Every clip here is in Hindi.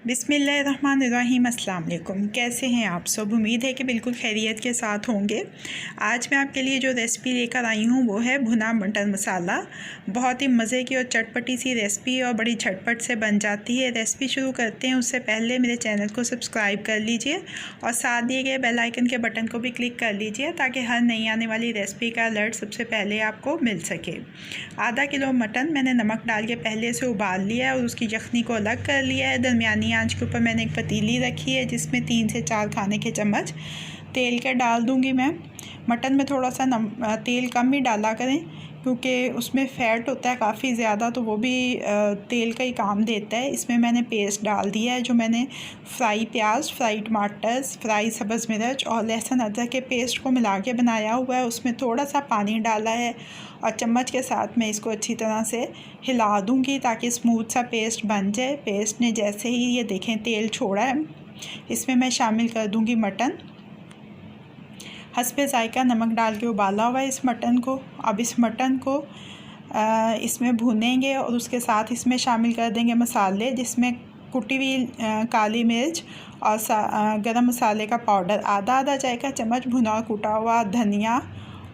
बिस्मिल्लाहिर्रहमानिर्रहीम। अस्सलाम वालेकुम। कैसे हैं आप सब? उम्मीद है कि बिल्कुल खैरियत के साथ होंगे। आज मैं आपके लिए जो रेसिपी लेकर आई हूँ वो है भुना मटर मसाला। बहुत ही मज़े की और चटपटी सी रेसिपी और बड़ी झटपट से बन जाती है। रेसिपी शुरू करते हैं उससे पहले मेरे चैनल को सब्सक्राइब कर लीजिए और साथ दिए गए बेल आइकन के बटन को भी क्लिक कर लीजिए ताकि हर नई आने वाली रेसिपी का अलर्ट सबसे पहले आपको मिल सके। आधा किलो मटन मैंने नमक डाल के पहले से उबाल लिया है और उसकी यखनी को अलग कर लिया है। दरमियानी आंच के ऊपर मैंने एक पतीली रखी है जिसमें 3 से 4 खाने के चम्मच तेल के डाल दूंगी मैं। मटन में थोड़ा सा तेल कम ही डाला करें क्योंकि उसमें फ़ैट होता है काफ़ी ज़्यादा, तो वो भी तेल का ही काम देता है। इसमें मैंने पेस्ट डाल दिया है जो मैंने फ्राई प्याज, फ्राई टमाटर, फ्राई सब्ज़ मिर्च और लहसुन अदरक के पेस्ट को मिला के बनाया हुआ है। उसमें थोड़ा सा पानी डाला है और चम्मच के साथ मैं इसको अच्छी तरह से हिला दूँगी ताकि स्मूथ सा पेस्ट बन जाए। पेस्ट ने जैसे ही ये देखें तेल छोड़ा है, इसमें मैं शामिल कर दूँगी मटन। हस्बे ज़ायका नमक डाल के उबाला हुआ है इस मटन को। अब इस मटन को इसमें भूनेंगे और उसके साथ इसमें शामिल कर देंगे मसाले, जिसमें कुटी हुई काली मिर्च और गरम मसाले का पाउडर आधा चाय का चम्मच, भुना कूटा हुआ धनिया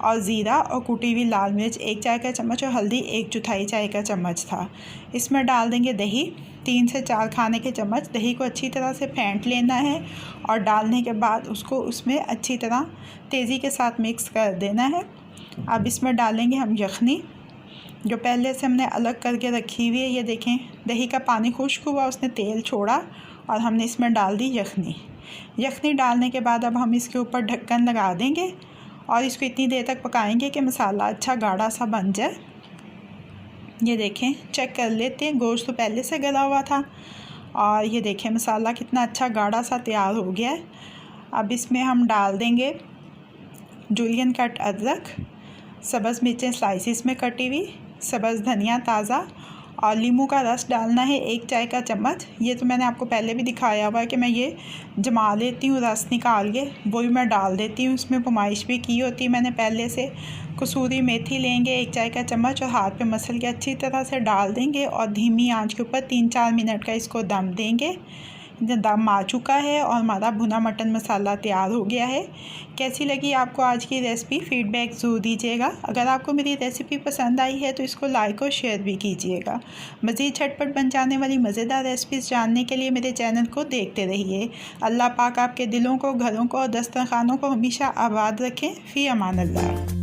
और ज़ीरा और कुटी हुई लाल मिर्च 1 चाय का चम्मच और हल्दी 1/4 चाय का चम्मच था। इसमें डाल देंगे दही 3 से 4 खाने के चम्मच। दही को अच्छी तरह से फेंट लेना है और डालने के बाद उसको उसमें अच्छी तरह तेज़ी के साथ मिक्स कर देना है। अब इसमें डालेंगे हम यखनी जो पहले से हमने अलग करके रखी हुई है। ये देखें दही का पानी खुश्क हुआ, उसने तेल छोड़ा और हमने इसमें डाल दी यखनी। यखनी डालने के बाद अब हम इसके ऊपर ढक्कन लगा देंगे और इसको इतनी देर तक पकाएंगे कि मसाला अच्छा गाढ़ा सा बन जाए। ये देखें, चेक कर लेते हैं, गोश्त तो पहले से गला हुआ था और ये देखें मसाला कितना अच्छा गाढ़ा सा तैयार हो गया है। अब इसमें हम डाल देंगे जूलियन कट अदरक, सब्ज़ मिर्चें स्लाइसिस में कटी हुई, सब्ज़ धनिया ताज़ा और नींबू का रस डालना है 1 चाय का चम्मच। ये तो मैंने आपको पहले भी दिखाया हुआ है कि मैं ये जमा लेती हूँ, रस निकाल के वो भी मैं डाल देती हूँ। इसमें नुमाइश भी की होती है मैंने पहले से। कसूरी मेथी लेंगे 1 चाय का चम्मच और हाथ पे मसल के अच्छी तरह से डाल देंगे और धीमी आंच के ऊपर 3-4 मिनट का इसको दम देंगे। दम आ चुका है और हमारा भुना मटन मसाला तैयार हो गया है। कैसी लगी आपको आज की रेसिपी? फ़ीडबैक ज़रूर दीजिएगा। अगर आपको मेरी रेसिपी पसंद आई है तो इसको लाइक और शेयर भी कीजिएगा। मज़ीद झटपट बन जाने वाली मज़ेदार रेसिपीज़ जानने के लिए मेरे चैनल को देखते रहिए। अल्लाह पाक आपके दिलों को, घरों को और दस्तरखानों को हमेशा आबाद रखें। फ़ी अमान अल्लाह।